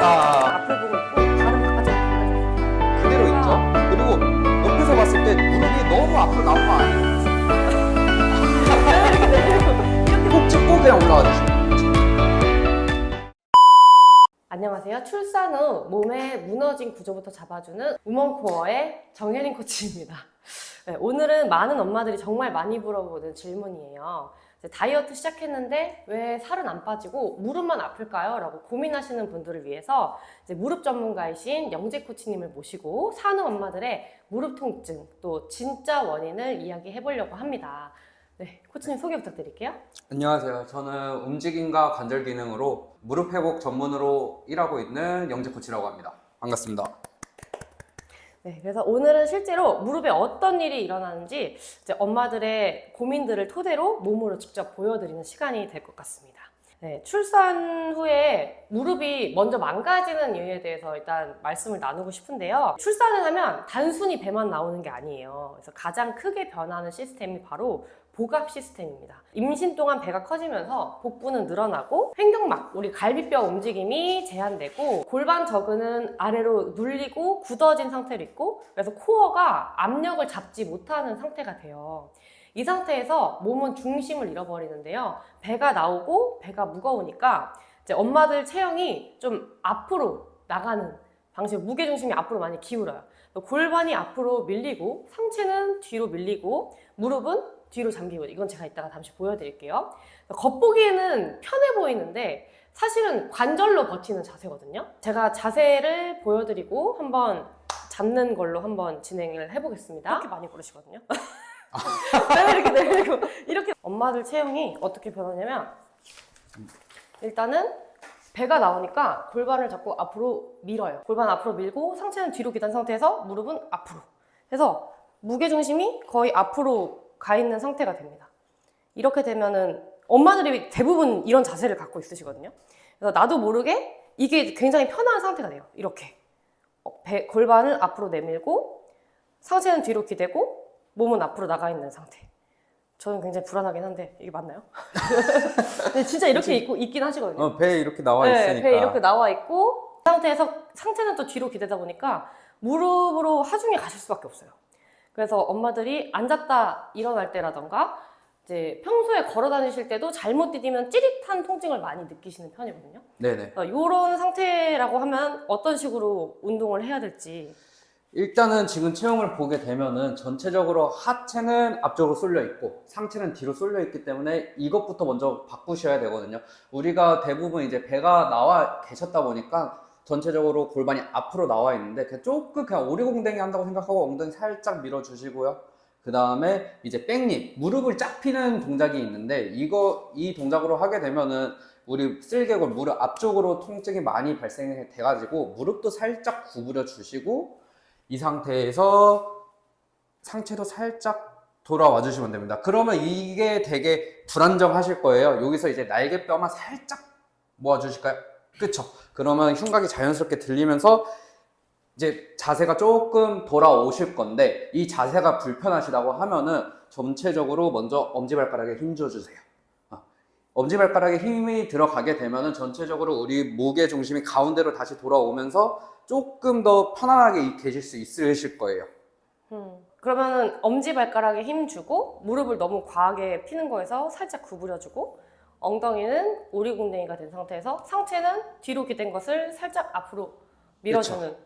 아, 앞을 보고 있고 발은 바깥으로 벌려졌어요. 그대로 있죠. 그리고 옆에서 봤을 때 무릎이 너무 앞으로 나온 거 아니에요? 꼭 짚고 그냥 올라와 주시면 안녕하세요. 출산 후 몸의 무너진 구조부터 잡아주는 우먼코어의 정혜린 코치입니다. 네, 오늘은 많은 엄마들이 정말 많이 물어보는 질문이에요. 다이어트 시작했는데 왜 살은 안 빠지고 무릎만 아플까요? 라고 고민하시는 분들을 위해서 무릎 전문가이신 영재 코치님을 모시고 산후 엄마들의 무릎 통증 또 진짜 원인을 이야기해 보려고 합니다. 네, 코치님 소개 부탁드릴게요. 안녕하세요. 저는 움직임과 관절 기능으로 무릎 회복 전문으로 일하고 있는 영재 코치라고 합니다. 반갑습니다. 네, 그래서 오늘은 실제로 무릎에 어떤 일이 일어나는지 이제 엄마들의 고민들을 토대로 몸으로 직접 보여드리는 시간이 될 것 같습니다. 네, 출산 후에 무릎이 먼저 망가지는 이유에 대해서 일단 말씀을 나누고 싶은데요. 출산을 하면 단순히 배만 나오는 게 아니에요. 그래서 가장 크게 변하는 시스템이 바로 복압 시스템입니다. 임신 동안 배가 커지면서 복부는 늘어나고 횡격막, 우리 갈비뼈 움직임이 제한되고 골반 저근은 아래로 눌리고 굳어진 상태로 있고 그래서 코어가 압력을 잡지 못하는 상태가 돼요. 이 상태에서 몸은 중심을 잃어버리는데요. 배가 나오고 배가 무거우니까 이제 엄마들 체형이 좀 앞으로 나가는 방식으로 무게중심이 앞으로 많이 기울어요. 골반이 앞으로 밀리고 상체는 뒤로 밀리고 무릎은 뒤로 잠기고 이건 제가 이따가 잠시 보여드릴게요. 겉보기에는 편해 보이는데 사실은 관절로 버티는 자세거든요. 제가 자세를 보여드리고 한번 잡는 걸로 한번 진행을 해보겠습니다. 이렇게 많이 걸으시거든요. 이렇게 내리고 이렇게 엄마들 체형이 어떻게 변하냐면 일단은 배가 나오니까 골반을 잡고 앞으로 밀어요. 골반 앞으로 밀고 상체는 뒤로 기댄 상태에서 무릎은 앞으로 해서 무게중심이 거의 앞으로 가 있는 상태가 됩니다. 이렇게 되면은 엄마들이 대부분 이런 자세를 갖고 있으시거든요. 그래서 나도 모르게 이게 굉장히 편한 상태가 돼요. 이렇게 골반을 앞으로 내밀고 상체는 뒤로 기대고 몸은 앞으로 나가 있는 상태. 저는 굉장히 불안하긴 한데 이게 맞나요? 근데 진짜 이렇게 있긴 하시거든요. 배에 이렇게 나와 네, 있으니까. 배에 이렇게 나와 있고 이 상태에서 상체는 또 뒤로 기대다 보니까 무릎으로 하중에 가실 수밖에 없어요. 그래서 엄마들이 앉았다 일어날 때라던가 이제 평소에 걸어 다니실 때도 잘못 디디면 찌릿한 통증을 많이 느끼시는 편이거든요. 네네. 이런 상태라고 하면 어떤 식으로 운동을 해야 될지. 일단은 지금 체형을 보게 되면은 전체적으로 하체는 앞쪽으로 쏠려 있고 상체는 뒤로 쏠려 있기 때문에 이것부터 먼저 바꾸셔야 되거든요. 우리가 대부분 이제 배가 나와 계셨다 보니까 전체적으로 골반이 앞으로 나와 있는데 조금 그냥 오리공댕이 한다고 생각하고 엉덩이 살짝 밀어주시고요. 그 다음에 이제 백립, 무릎을 쫙 피는 동작이 있는데 이 동작으로 하게 되면은 우리 쓸개골, 무릎 앞쪽으로 통증이 많이 발생해 가지고 무릎도 살짝 구부려 주시고 이 상태에서 상체도 살짝 돌아와 주시면 됩니다. 그러면 이게 되게 불안정하실 거예요. 여기서 이제 날개뼈만 살짝 모아 주실까요? 그쵸? 그러면 흉곽이 자연스럽게 들리면서 이제 자세가 조금 돌아오실 건데 이 자세가 불편하시다고 하면은 전체적으로 먼저 엄지발가락에 힘 줘주세요. 엄지발가락에 힘이 들어가게 되면은 전체적으로 우리 무게 중심이 가운데로 다시 돌아오면서 조금 더 편안하게 계실 수 있으실 거예요. 그러면은 엄지발가락에 힘 주고 무릎을 너무 과하게 피는 거에서 살짝 구부려주고 엉덩이는 오리궁뎅이가 된 상태에서 상체는 뒤로 기댄 것을 살짝 앞으로 밀어주는. 그쵸.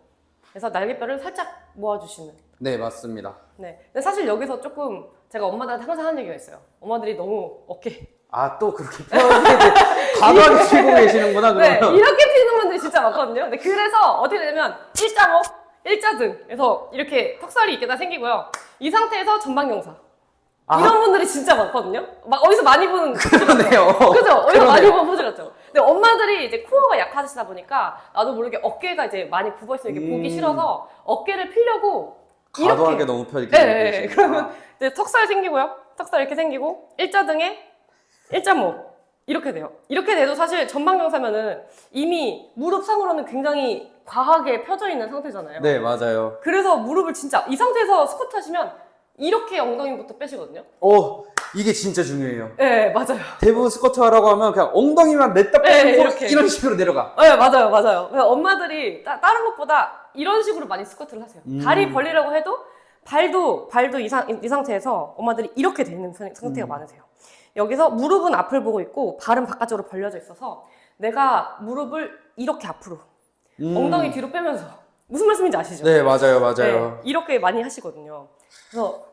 그래서 날개뼈를 살짝 모아주시는. 네, 맞습니다. 네. 근데 사실 여기서 조금 제가 엄마들한테 항상 하는 얘기가 있어요. 엄마들이 너무 어깨. 또 그렇게 편하게 과도하게 치고 계시는구나, 그러면. 네, 이렇게 피는 분들이 진짜 많거든요. 근데 그래서 어떻게 되면 일자목, 일자등. 그래서 이렇게 턱살이 있게 다 생기고요. 이 상태에서 전방경사. 이런 분들이 진짜 많거든요. 막 어디서 많이 보는 그러네요. 그죠? 어디서 많이 보는 포즈 같죠? 근데 엄마들이 이제 코어가 약하시다 보니까 나도 모르게 어깨가 이제 많이 굽어있어 이게 보기 싫어서 어깨를 피려고 과도하게 이렇게. 너무 펴게 네, 그러면 이제 턱살 생기고요. 턱살 이렇게 생기고 일자등에 일자목 이렇게 돼요. 이렇게 돼도 사실 전방경사면은 이미 무릎 상으로는 굉장히 과하게 펴져 있는 상태잖아요. 네, 맞아요. 그래서 무릎을 진짜 이 상태에서 스쿼트 하시면 이렇게 엉덩이부터 빼시거든요. 이게 진짜 중요해요. 네, 맞아요. 대부분 스쿼트 하라고 하면 그냥 엉덩이만 냈다 네, 빼고 이렇게. 이런 식으로 내려가. 네, 맞아요, 맞아요. 그래서 엄마들이 다른 것보다 이런 식으로 많이 스쿼트를 하세요. 다리 벌리려고 해도 발도 이 상태에서 엄마들이 이렇게 되는 상태가 많으세요. 여기서 무릎은 앞을 보고 있고 발은 바깥쪽으로 벌려져 있어서 내가 무릎을 이렇게 앞으로 엉덩이 뒤로 빼면서 무슨 말씀인지 아시죠? 네, 맞아요, 맞아요. 네, 이렇게 많이 하시거든요.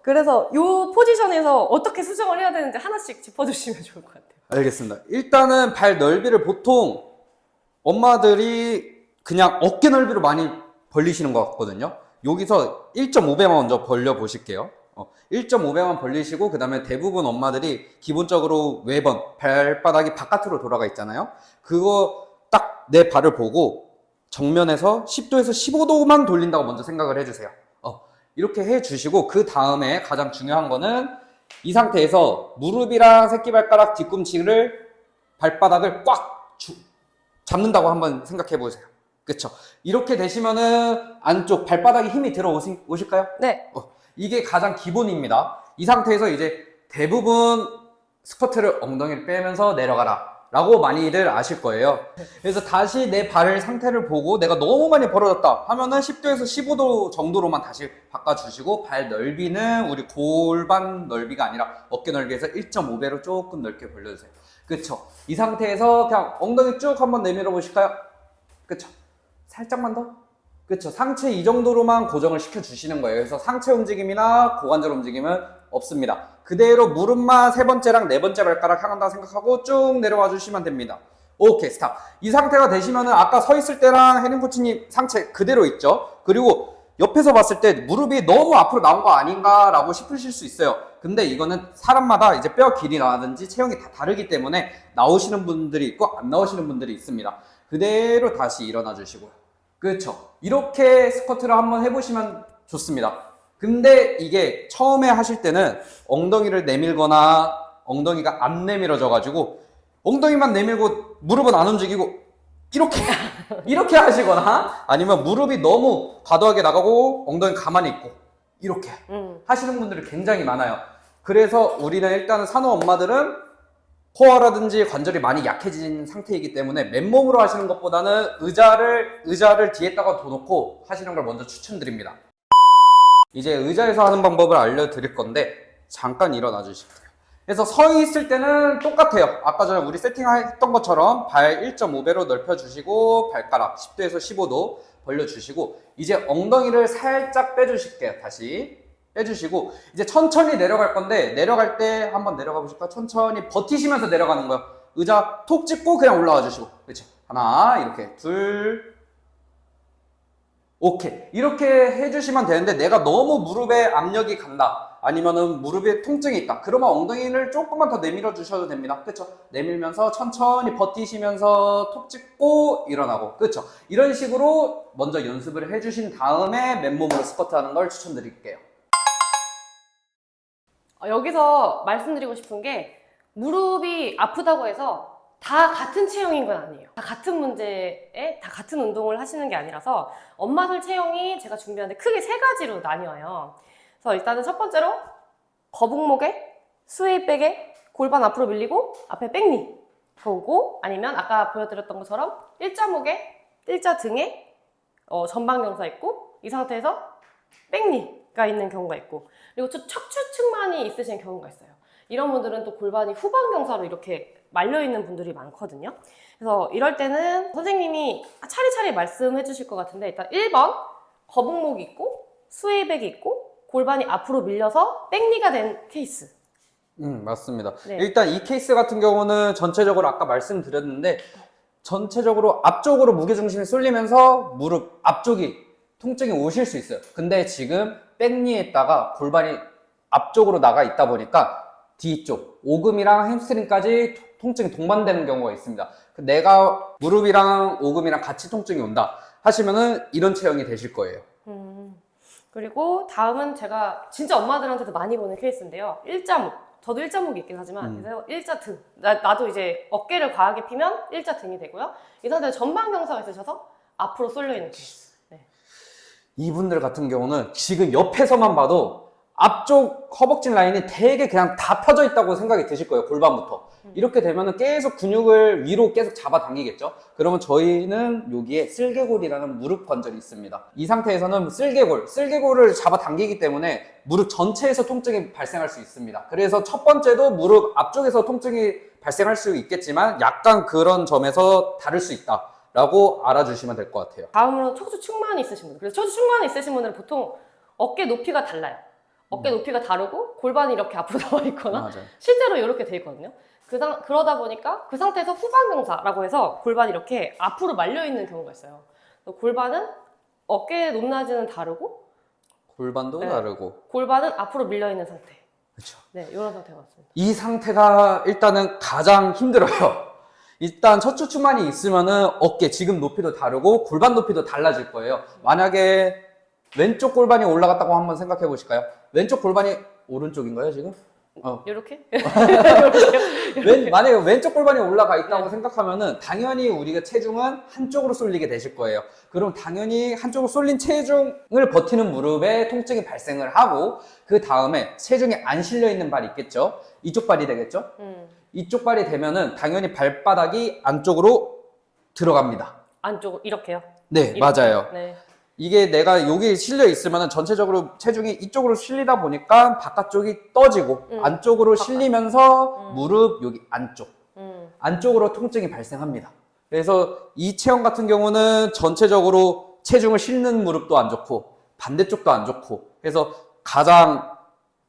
그래서 이 포지션에서 어떻게 수정을 해야 되는지 하나씩 짚어주시면 좋을 것 같아요. 알겠습니다. 일단은 발 넓이를 보통 엄마들이 그냥 어깨 넓이로 많이 벌리시는 것 같거든요. 여기서 1.5배만 먼저 벌려 보실게요. 1.5배만 벌리시고 그 다음에 대부분 엄마들이 기본적으로 외번 발바닥이 바깥으로 돌아가 있잖아요. 그거 딱 내 발을 보고 정면에서 10도에서 15도만 돌린다고 먼저 생각을 해주세요. 이렇게 해주시고 그 다음에 가장 중요한 거는 이 상태에서 무릎이랑 새끼발가락 뒤꿈치를 발바닥을 꽉 잡는다고 한번 생각해 보세요. 그쵸? 이렇게 되시면은 안쪽 발바닥에 힘이 들어오실까요? 네. 이게 가장 기본입니다. 이 상태에서 이제 대부분 스쿼트를 엉덩이를 빼면서 내려가라 라고 많이들 아실 거예요. 그래서 다시 내 발 상태를 보고 내가 너무 많이 벌어졌다 하면은 10도에서 15도 정도로만 다시 바꿔주시고 발 넓이는 우리 골반 넓이가 아니라 어깨 넓이에서 1.5배로 조금 넓게 벌려주세요. 그쵸? 이 상태에서 그냥 엉덩이 쭉 한번 내밀어 보실까요? 그쵸? 살짝만 더? 그쵸? 상체 이 정도로만 고정을 시켜주시는 거예요. 그래서 상체 움직임이나 고관절 움직임은 없습니다. 그대로 무릎만 세 번째랑 네 번째 발가락 향한다고 생각하고 쭉 내려와 주시면 됩니다. 오케이, 스탑. 이 상태가 되시면은 아까 서 있을 때랑 혜린 코치님 상체 그대로 있죠? 그리고 옆에서 봤을 때 무릎이 너무 앞으로 나온 거 아닌가 라고 싶으실 수 있어요. 근데 이거는 사람마다 이제 뼈 길이라든지 체형이 다 다르기 때문에 나오시는 분들이 있고 안 나오시는 분들이 있습니다. 그대로 다시 일어나 주시고요. 그렇죠. 이렇게 스쿼트를 한번 해보시면 좋습니다. 근데 이게 처음에 하실 때는 엉덩이를 내밀거나 엉덩이가 안 내밀어져 가지고 엉덩이만 내밀고 무릎은 안 움직이고 이렇게 하시거나 아니면 무릎이 너무 과도하게 나가고 엉덩이 가만히 있고 이렇게 하시는 분들이 굉장히 많아요. 그래서 우리는 일단은 산후 엄마들은 코어라든지 관절이 많이 약해진 상태이기 때문에 맨몸으로 하시는 것보다는 의자를 뒤에다가 둬놓고 하시는 걸 먼저 추천드립니다. 이제 의자에서 하는 방법을 알려드릴 건데 잠깐 일어나 주실게요. 그래서 서 있을 때는 똑같아요. 아까 전에 우리 세팅했던 것처럼 발 1.5배로 넓혀주시고 발가락 10도에서 15도 벌려주시고 이제 엉덩이를 살짝 빼주실게요. 다시 빼주시고 이제 천천히 내려갈 건데 내려갈 때 한번 내려가 보실까? 천천히 버티시면서 내려가는 거예요. 의자 톡 찍고 그냥 올라와 주시고 그렇죠. 하나 이렇게 둘 오케이 이렇게 해주시면 되는데 내가 너무 무릎에 압력이 간다 아니면은 무릎에 통증이 있다 그러면 엉덩이를 조금만 더 내밀어 주셔도 됩니다. 그쵸? 내밀면서 천천히 버티시면서 톡 찍고 일어나고 그쵸? 이런 식으로 먼저 연습을 해주신 다음에 맨몸으로 스쿼트 하는 걸 추천드릴게요. 여기서 말씀드리고 싶은 게 무릎이 아프다고 해서 다 같은 체형인 건 아니에요. 다 같은 문제에 다 같은 운동을 하시는 게 아니라서 엄마들 체형이 제가 준비하는데 크게 세 가지로 나뉘어요. 그래서 일단은 첫 번째로 거북목에 스웨이백에 골반 앞으로 밀리고 앞에 백니 보고 아니면 아까 보여드렸던 것처럼 일자목에 일자 등에 전방경사 있고 이 상태에서 백니가 있는 경우가 있고 그리고 또 척추측만이 있으신 경우가 있어요. 이런 분들은 또 골반이 후방경사로 이렇게 말려있는 분들이 많거든요. 그래서 이럴 때는 선생님이 차례차례 말씀해 주실 것 같은데 일단 1번 거북목이 있고 스웨이백이 있고 골반이 앞으로 밀려서 백니가 된 케이스. 맞습니다. 네. 일단 이 케이스 같은 경우는 전체적으로 아까 말씀드렸는데 전체적으로 앞쪽으로 무게중심이 쏠리면서 무릎 앞쪽이 통증이 오실 수 있어요. 근데 지금 백니에다가 골반이 앞쪽으로 나가 있다 보니까 뒤쪽 오금이랑 햄스트링까지 통증이 동반되는 경우가 있습니다. 내가 무릎이랑 오금이랑 같이 통증이 온다 하시면은 이런 체형이 되실 거예요. 그리고 다음은 제가 진짜 엄마들한테도 많이 보는 케이스인데요. 일자목. 저도 일자목이 있긴 하지만 그래서 일자 등. 나도 이제 어깨를 과하게 피면 일자 등이 되고요. 이 상태에서 전방 경사가 있으셔서 앞으로 쏠려 있는 케이스. 네. 이분들 같은 경우는 지금 옆에서만 봐도 앞쪽 허벅지 라인이 되게 그냥 다 펴져 있다고 생각이 드실 거예요. 골반부터. 이렇게 되면은 계속 근육을 위로 계속 잡아당기겠죠. 그러면 저희는 여기에 쓸개골이라는 무릎 관절이 있습니다. 이 상태에서는 쓸개골을 잡아당기기 때문에 무릎 전체에서 통증이 발생할 수 있습니다. 그래서 첫 번째도 무릎 앞쪽에서 통증이 발생할 수 있겠지만 약간 그런 점에서 다를 수 있다라고 알아주시면 될 것 같아요. 다음으로 척추 측만이 있으신 분. 그래서 척추 측만이 있으신 분들은 보통 어깨 높이가 달라요. 어깨 높이가 다르고 골반이 이렇게 앞으로 나와 있거나 맞아요. 실제로 이렇게 돼 있거든요. 그러다 보니까 그 상태에서 후반경사라고 해서 골반이 이렇게 앞으로 말려 있는 경우가 있어요. 골반은 어깨 높낮이는 다르고 골반도 네. 다르고 골반은 앞으로 밀려 있는 상태. 그렇죠. 네, 이런 상태가 맞습니다. 이 상태가 일단은 가장 힘들어요. 일단 척추 측만이 있으면은 어깨 지금 높이도 다르고 골반 높이도 달라질 거예요. 만약에 왼쪽 골반이 올라갔다고 한번 생각해 보실까요? 왼쪽 골반이 오른쪽인가요, 지금? 이렇게? 만약에 왼쪽 골반이 올라가 있다고 생각하면은 당연히 우리가 체중은 한쪽으로 쏠리게 되실 거예요. 그럼 당연히 한쪽으로 쏠린 체중을 버티는 무릎에 통증이 발생을 하고 그 다음에 체중이 안 실려 있는 발이 있겠죠. 이쪽 발이 되겠죠. 이쪽 발이 되면은 당연히 발바닥이 안쪽으로 들어갑니다. 안쪽으로 이렇게요? 네, 이렇게. 맞아요. 네. 이게 내가 여기 실려 있으면은 전체적으로 체중이 이쪽으로 실리다 보니까 바깥쪽이 떠지고 안쪽으로 실리면서 무릎 여기 안쪽으로 통증이 발생합니다. 그래서 이 체형 같은 경우는 전체적으로 체중을 실는 무릎도 안 좋고 반대쪽도 안 좋고 그래서 가장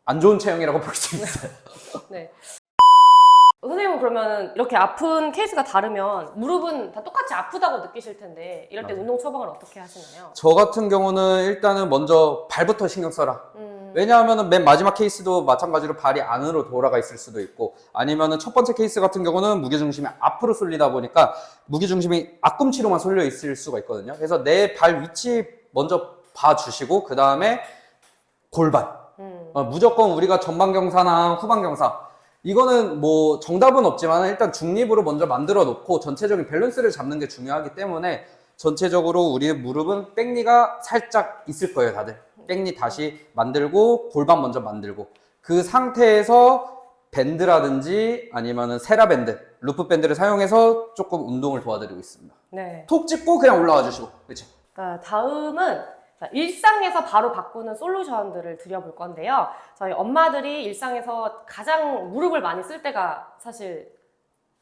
안 좋은 체형이라고 볼 수 있어요. 네. 선생님은 그러면 이렇게 아픈 케이스가 다르면 무릎은 다 똑같이 아프다고 느끼실 텐데 이럴 때 맞아요. 운동 처방을 어떻게 하시나요? 저 같은 경우는 일단은 먼저 발부터 신경 써라. 왜냐하면 맨 마지막 케이스도 마찬가지로 발이 안으로 돌아가 있을 수도 있고 아니면은 첫 번째 케이스 같은 경우는 무게중심이 앞으로 쏠리다 보니까 무게중심이 앞꿈치로만 쏠려 있을 수가 있거든요. 그래서 내 발 위치 먼저 봐주시고 그 다음에 골반. 무조건 우리가 전방경사나 후방경사 이거는 뭐 정답은 없지만 일단 중립으로 먼저 만들어 놓고 전체적인 밸런스를 잡는 게 중요하기 때문에 전체적으로 우리의 무릎은 백니가 살짝 있을 거예요, 다들. 백니 다시 만들고 골반 먼저 만들고 그 상태에서 밴드라든지 아니면은 세라밴드, 루프 밴드를 사용해서 조금 운동을 도와드리고 있습니다. 네. 톡 찍고 그냥 올라와 주시고. 그렇죠. 다음은 일상에서 바로 바꾸는 솔루션들을 드려볼 건데요. 저희 엄마들이 일상에서 가장 무릎을 많이 쓸 때가 사실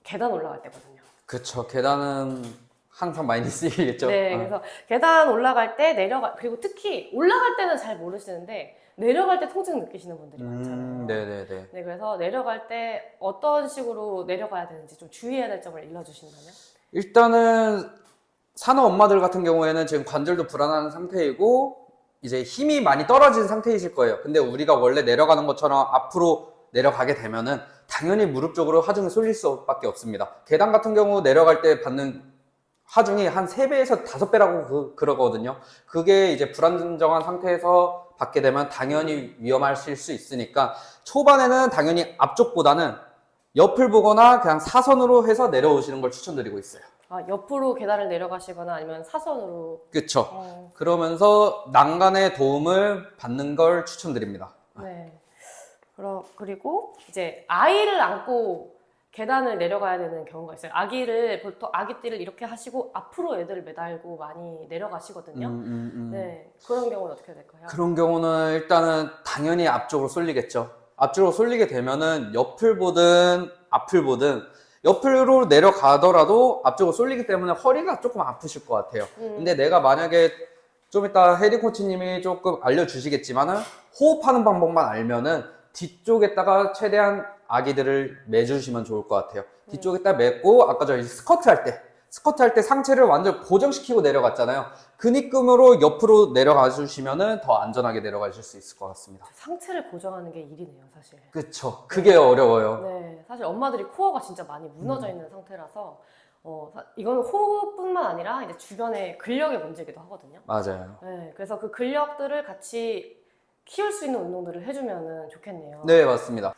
계단 올라갈 때거든요. 그렇죠. 계단은 항상 많이 쓰이겠죠. 네, 그래서 계단 올라갈 때 그리고 특히 올라갈 때는 잘 모르시는데 내려갈 때 통증 느끼시는 분들이 많잖아요. 네네네. 네, 그래서 내려갈 때 어떤 식으로 내려가야 되는지 좀 주의해야 될 점을 일러주신다면? 일단은 산후 엄마들 같은 경우에는 지금 관절도 불안한 상태이고 이제 힘이 많이 떨어진 상태이실 거예요. 근데 우리가 원래 내려가는 것처럼 앞으로 내려가게 되면은 당연히 무릎 쪽으로 하중이 쏠릴 수밖에 없습니다. 계단 같은 경우 내려갈 때 받는 하중이 한 3배에서 5배라고 그러거든요. 그게 이제 불안정한 상태에서 받게 되면 당연히 위험하실 수 있으니까 초반에는 당연히 앞쪽보다는 옆을 보거나 그냥 사선으로 해서 내려오시는 걸 추천드리고 있어요. 옆으로 계단을 내려가시거나 아니면 사선으로. 그쵸. 그러면서 난간의 도움을 받는 걸 추천드립니다. 네. 그리고 이제 아이를 안고 계단을 내려가야 되는 경우가 있어요. 보통 아기띠를 이렇게 하시고 앞으로 애들을 매달고 많이 내려가시거든요. 네. 그런 경우는 어떻게 될까요? 그런 경우는 일단은 당연히 앞쪽으로 쏠리겠죠. 앞쪽으로 쏠리게 되면은 옆을 보든 앞을 보든 옆으로 내려가더라도 앞쪽으로 쏠리기 때문에 허리가 조금 아프실 것 같아요. 근데 내가 만약에 좀 이따 혜리 코치님이 조금 알려주시겠지만은 호흡하는 방법만 알면은 뒤쪽에다가 최대한 아기들을 매주시면 좋을 것 같아요. 뒤쪽에다 맺고 아까 저희 스쿼트 할 때 상체를 완전 고정시키고 내려갔잖아요. 그 느낌으로 옆으로 내려가 주시면은 더 안전하게 내려가실 수 있을 것 같습니다. 상체를 고정하는 게 일이네요, 사실. 그쵸. 그게 어려워요. 네, 사실 엄마들이 코어가 진짜 많이 무너져 있는 상태라서 이건 호흡뿐만 아니라 이제 주변의 근력의 문제이기도 하거든요. 맞아요. 네, 그래서 그 근력들을 같이 키울 수 있는 운동들을 해주면 좋겠네요. 네, 맞습니다.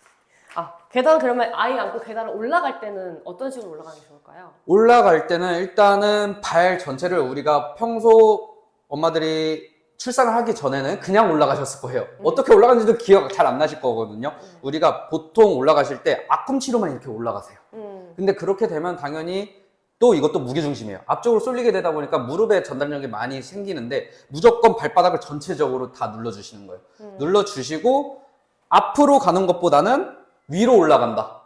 계단 그러면 아이 안고 계단을 올라갈 때는 어떤 식으로 올라가는 게 좋을까요? 올라갈 때는 일단은 발 전체를 우리가 평소 엄마들이 출산을 하기 전에는 그냥 올라가셨을 거예요. 어떻게 올라갔는지도 기억 잘 안 나실 거거든요. 우리가 보통 올라가실 때 앞꿈치로만 이렇게 올라가세요. 근데 그렇게 되면 당연히 또 이것도 무게중심이에요. 앞쪽으로 쏠리게 되다 보니까 무릎에 전달력이 많이 생기는데 무조건 발바닥을 전체적으로 다 눌러주시는 거예요. 눌러주시고 앞으로 가는 것보다는 위로 올라간다.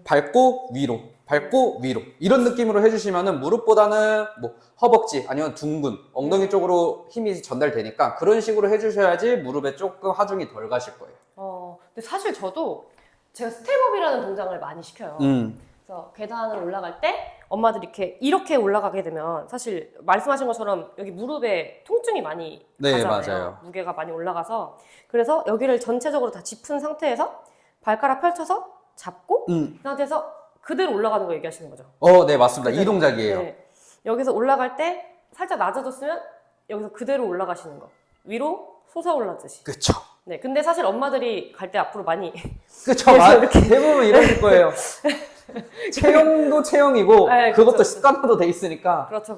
밟고 위로, 밟고 위로 이런 느낌으로 해주시면은 무릎보다는 뭐 허벅지 아니면 둥근, 엉덩이 쪽으로 힘이 전달되니까 그런 식으로 해주셔야지 무릎에 조금 하중이 덜 가실 거예요. 근데 사실 저도 제가 스텝업이라는 동작을 많이 시켜요. 그래서 계단을 올라갈 때 엄마들이 이렇게 올라가게 되면 사실 말씀하신 것처럼 여기 무릎에 통증이 많이 네, 가잖아요. 맞아요. 무게가 많이 올라가서 그래서 여기를 전체적으로 다 짚은 상태에서 발가락 펼쳐서 잡고 그 상태에서 그대로 올라가는 거 얘기하시는 거죠? 네, 맞습니다. 그죠? 이 동작이에요. 네. 여기서 올라갈 때 살짝 낮아졌으면 여기서 그대로 올라가시는 거. 위로 솟아올라듯이. 그쵸. 네. 근데 사실 엄마들이 갈 때 앞으로 많이 그쵸. 그래서 이렇게. 대부분 이러실 거예요. 체형도 체형이고 네, 그것도 그쵸. 습관화도 돼 있으니까. 그렇죠.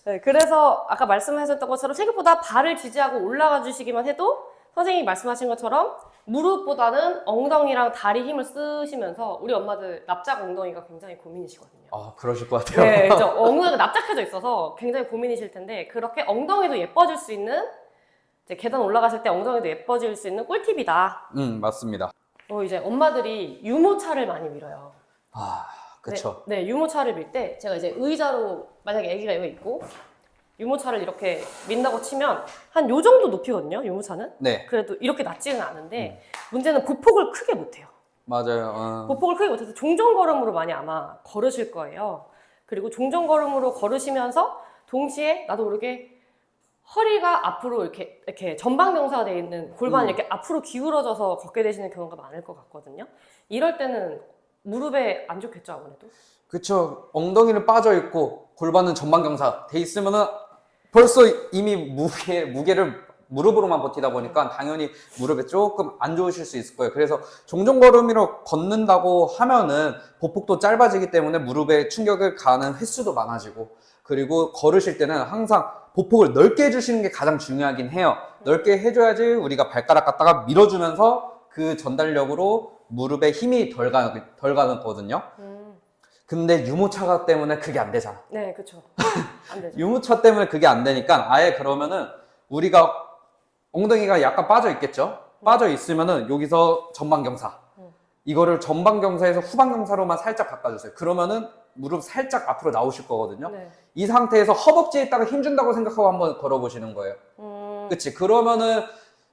네, 그래서 아까 말씀하셨던 것처럼 생각보다 발을 지지하고 올라가 주시기만 해도 선생님이 말씀하신 것처럼 무릎보다는 엉덩이랑 다리 힘을 쓰시면서 우리 엄마들 납작 엉덩이가 굉장히 고민이시거든요. 그러실 것 같아요. 네, 엉덩이가 납작해져 있어서 굉장히 고민이실 텐데 그렇게 엉덩이도 예뻐질 수 있는 이제 계단 올라가실 때 엉덩이도 예뻐질 수 있는 꿀팁이다. 맞습니다. 이제 엄마들이 유모차를 많이 밀어요. 그쵸. 네, 유모차를 밀 때 제가 이제 의자로 만약에 아기가 여기 있고 유모차를 이렇게 민다고 치면 한 요 정도 높이거든요, 유모차는. 네. 그래도 이렇게 낮지는 않은데 문제는 보폭을 크게 못해요. 맞아요. 보폭을 크게 못해서 종전걸음으로 많이 아마 걸으실 거예요. 그리고 종전걸음으로 걸으시면서 동시에 나도 모르게 허리가 앞으로 이렇게 전방경사가 되어 있는 골반이 이렇게 앞으로 기울어져서 걷게 되시는 경우가 많을 것 같거든요. 이럴 때는 무릎에 안 좋겠죠, 아무래도. 그쵸. 엉덩이는 빠져 있고 골반은 전방경사 돼 있으면은 벌써 이미 무게를 무릎으로만 버티다 보니까 당연히 무릎에 조금 안 좋으실 수 있을 거예요. 그래서 종종걸음으로 걷는다고 하면은 보폭도 짧아지기 때문에 무릎에 충격을 가하는 횟수도 많아지고 그리고 걸으실 때는 항상 보폭을 넓게 해주시는 게 가장 중요하긴 해요. 넓게 해줘야지 우리가 발가락 갖다가 밀어주면서 그 전달력으로 무릎에 힘이 덜 가거든요. 근데 유모차 때문에 그게 안 되잖아. 네, 그쵸. 안 되죠. 유모차 때문에 그게 안 되니까 아예 그러면은 우리가 엉덩이가 약간 빠져 있겠죠? 빠져 있으면은 여기서 전방경사. 이거를 전방경사에서 후방경사로만 살짝 바꿔주세요. 그러면은 무릎 살짝 앞으로 나오실 거거든요. 네. 이 상태에서 허벅지에다가 힘준다고 생각하고 한번 걸어보시는 거예요. 그치? 그러면은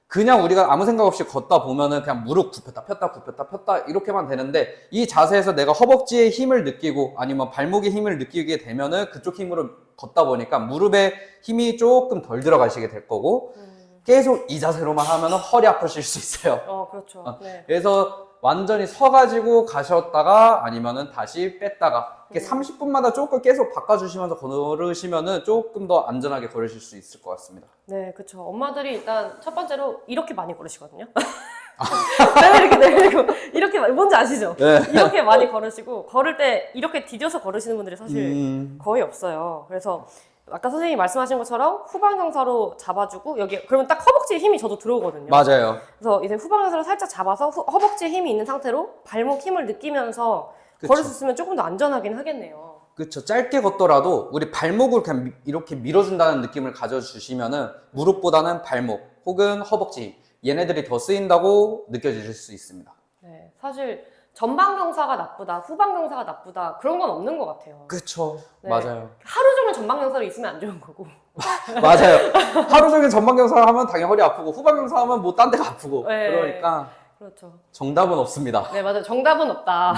그냥 우리가 아무 생각 없이 걷다 보면은 그냥 무릎 굽혔다 폈다 굽혔다 폈다 이렇게만 되는데 이 자세에서 내가 허벅지에 힘을 느끼고 아니면 발목에 힘을 느끼게 되면은 그쪽 힘으로 걷다 보니까 무릎에 힘이 조금 덜 들어가시게 될 거고 계속 이 자세로만 하면은 허리 아프실 수 있어요. 그렇죠. 네. 그래서 완전히 서가지고 가셨다가 아니면은 다시 뺐다가 이렇게 30분마다 조금 계속 바꿔주시면서 걸으시면은 조금 더 안전하게 걸으실 수 있을 것 같습니다. 네, 그쵸. 엄마들이 일단 첫 번째로 이렇게 많이 걸으시거든요. 내리고 이렇게 뭔지 아시죠? 네. 이렇게 많이 걸으시고 걸을 때 이렇게 디뎌서 걸으시는 분들이 사실 거의 없어요. 그래서 아까 선생님이 말씀하신 것처럼 후방경사로 잡아주고 여기 그러면 딱 허벅지에 힘이 저도 들어오거든요. 맞아요. 그래서 이제 후방경사로 살짝 잡아서 허벅지에 힘이 있는 상태로 발목 힘을 느끼면서 그쵸. 걸을 수 있으면 조금 더 안전하긴 하겠네요. 그쵸. 짧게 걷더라도 우리 발목을 그냥 이렇게 밀어준다는 느낌을 가져주시면은 무릎보다는 발목 혹은 허벅지 얘네들이 더 쓰인다고 느껴지실 수 있습니다. 네, 사실 전방경사가 나쁘다, 후방경사가 나쁘다 그런 건 없는 것 같아요. 그쵸. 네. 맞아요. 하루 종일 전방경사로 있으면 안 좋은 거고. 맞아요. 하루 종일 전방경사 하면 당연히 허리 아프고 후방경사 하면 뭐 딴 데가 아프고 네. 그러니까 그렇죠. 정답은 없습니다. 네, 맞아요. 정답은 없다.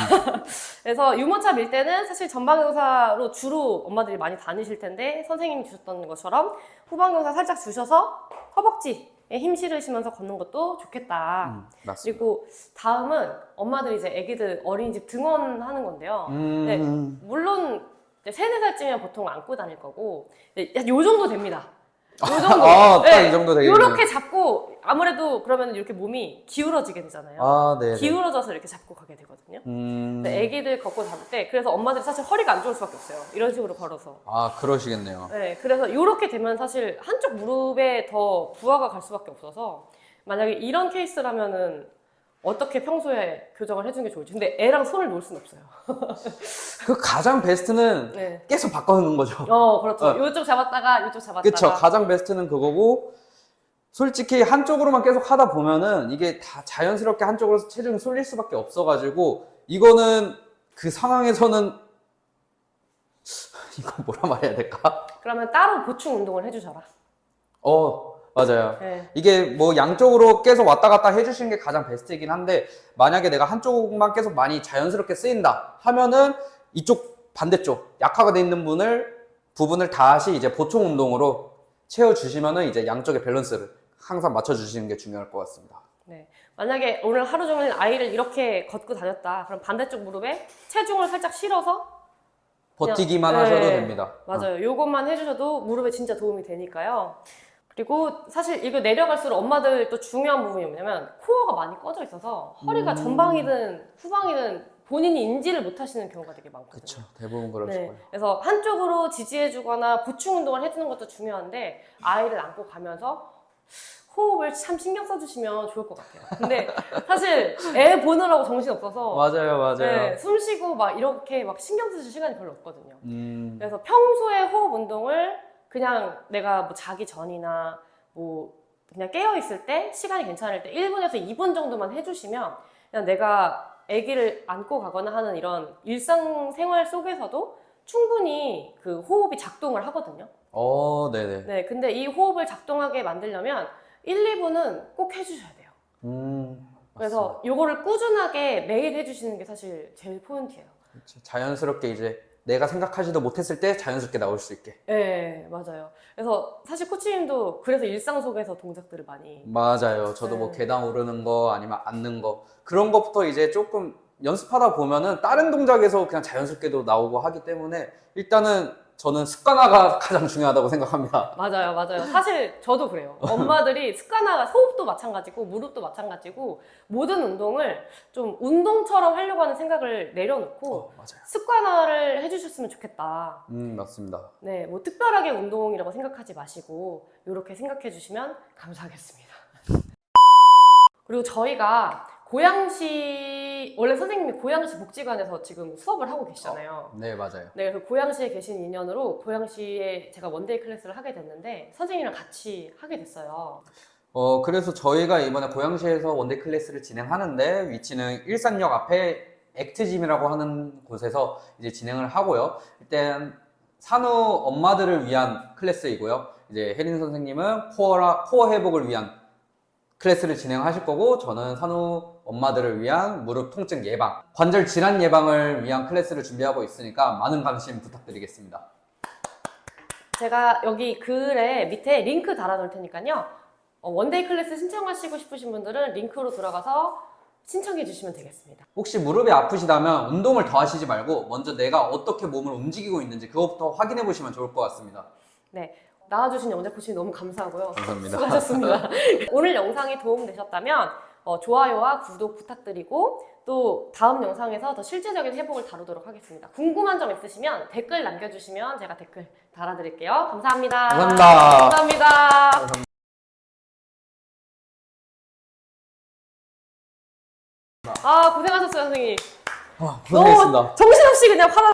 그래서 유모차 밀 때는 사실 전방경사로 주로 엄마들이 많이 다니실 텐데 선생님이 주셨던 것처럼 후방경사 살짝 주셔서 허벅지에 힘 실으시면서 걷는 것도 좋겠다. 맞습니다. 그리고 다음은 엄마들이 이제 애기들 어린이집 등원하는 건데요. 네, 물론 이제 3, 4살쯤이면 보통 안고 다닐 거고 요 정도 됩니다. 요 정도. 아, 딱 이 정도 되겠네요. 이렇게 잡고 아무래도 그러면 이렇게 몸이 기울어지게 되잖아요. 아, 네. 기울어져서 이렇게 잡고 가게 되거든요. 근데 애기들 걷고 잡을 때 그래서 엄마들이 사실 허리가 안 좋을 수밖에 없어요. 이런 식으로 걸어서. 아, 그러시겠네요. 네, 그래서 이렇게 되면 사실 한쪽 무릎에 더 부하가 갈 수밖에 없어서 만약에 이런 케이스라면은 어떻게 평소에 교정을 해주는 게 좋을지. 근데 애랑 손을 놓을 수는 없어요. 그 가장 베스트는 네. 계속 바꿔놓는 거죠. 그렇죠. 이쪽 잡았다가 이쪽 잡았다가. 그쵸. 가장 베스트는 그거고, 솔직히 한쪽으로만 계속 하다 보면은 이게 다 자연스럽게 한쪽으로 체중이 쏠릴 수밖에 없어가지고, 이거는 그 상황에서는, 이거 뭐라 말해야 될까? 그러면 따로 보충 운동을 해주셔라. 맞아요. 네. 이게 뭐 양쪽으로 계속 왔다 갔다 해주시는 게 가장 베스트이긴 한데, 만약에 내가 한쪽만 계속 많이 자연스럽게 쓰인다 하면은 이쪽 반대쪽 약화가 돼 있는 부분을 다시 이제 보충 운동으로 채워주시면은 이제 양쪽의 밸런스를 항상 맞춰주시는 게 중요할 것 같습니다. 네. 만약에 오늘 하루 종일 아이를 이렇게 걷고 다녔다. 그럼 반대쪽 무릎에 체중을 살짝 실어서 버티기만 그냥, 하셔도 네, 됩니다. 맞아요. 요것만 해주셔도 무릎에 진짜 도움이 되니까요. 그리고 사실 이거 내려갈수록 엄마들 또 중요한 부분이 뭐냐면 코어가 많이 꺼져 있어서 허리가 전방이든 후방이든 본인이 인지를 못 하시는 경우가 되게 많거든요. 그렇죠. 대부분 그러실 거예요. 그래서 한쪽으로 지지해주거나 보충 운동을 해주는 것도 중요한데 아이를 안고 가면서 호흡을 참 신경 써주시면 좋을 것 같아요. 근데 사실 애 보느라고 정신 없어서 맞아요. 네, 숨 쉬고 막 이렇게 막 신경 쓰실 시간이 별로 없거든요. 그래서 그래서 평소에 호흡 운동을 그냥 내가 뭐 자기 전이나 뭐 그냥 깨어 있을 때 시간이 괜찮을 때 1분에서 2분 정도만 해주시면 그냥 내가 아기를 안고 가거나 하는 이런 일상생활 속에서도 충분히 그 호흡이 작동을 하거든요. 네네. 네, 근데 이 호흡을 작동하게 만들려면 1, 2분은 꼭 해주셔야 돼요. 그래서 요거를 꾸준하게 매일 해주시는 게 사실 제일 포인트예요. 그렇죠. 자연스럽게 이제 내가 생각하지도 못했을 때 자연스럽게 나올 수 있게. 네, 맞아요. 그래서 사실 코치님도 그래서 일상 속에서 동작들을 많이. 맞아요. 저도 뭐 계단 오르는 거 아니면 앉는 거 그런 것부터 이제 조금 연습하다 보면은 다른 동작에서 그냥 자연스럽게도 나오고 하기 때문에 일단은 저는 습관화가 가장 중요하다고 생각합니다. 맞아요, 맞아요. 사실 저도 그래요. 엄마들이 습관화가 호흡도 마찬가지고 무릎도 마찬가지고 모든 운동을 좀 운동처럼 하려고 하는 생각을 내려놓고 맞아요. 습관화를 해주셨으면 좋겠다. 맞습니다. 네, 뭐 특별하게 운동이라고 생각하지 마시고 이렇게 생각해 주시면 감사하겠습니다. 그리고 저희가 고양시, 원래 선생님이 고양시 복지관에서 지금 수업을 하고 계시잖아요. 네, 맞아요. 네, 그래서 고양시에 계신 인연으로 고양시에 제가 원데이 클래스를 하게 됐는데 선생님이랑 같이 하게 됐어요. 그래서 저희가 이번에 고양시에서 원데이 클래스를 진행하는데 위치는 일산역 앞에 액트짐이라고 하는 곳에서 이제 진행을 하고요. 일단 산후 엄마들을 위한 클래스이고요. 이제 혜린 선생님은 코어 회복을 위한 클래스를 진행하실 거고 저는 산후 엄마들을 위한 무릎 통증 예방, 관절 질환 예방을 위한 클래스를 준비하고 있으니까 많은 관심 부탁드리겠습니다. 제가 여기 글에 밑에 링크 달아놓을 테니까요. 원데이 클래스 신청하시고 싶으신 분들은 링크로 들어가서 신청해 주시면 되겠습니다. 혹시 무릎이 아프시다면 운동을 더 하시지 말고 먼저 내가 어떻게 몸을 움직이고 있는지 그것부터 확인해 보시면 좋을 것 같습니다. 네, 나와주신 영재 코치님 너무 감사하고요. 감사합니다. 수고하셨습니다. 오늘 영상이 도움되셨다면 좋아요와 구독 부탁드리고 또 다음 영상에서 더 실제적인 회복을 다루도록 하겠습니다. 궁금한 점 있으시면 댓글 남겨주시면 제가 댓글 달아드릴게요. 감사합니다. 감사합니다. 감사합니다. 고생하셨어요, 선생님. 고생했습니다. 너무 정신없이 그냥 화나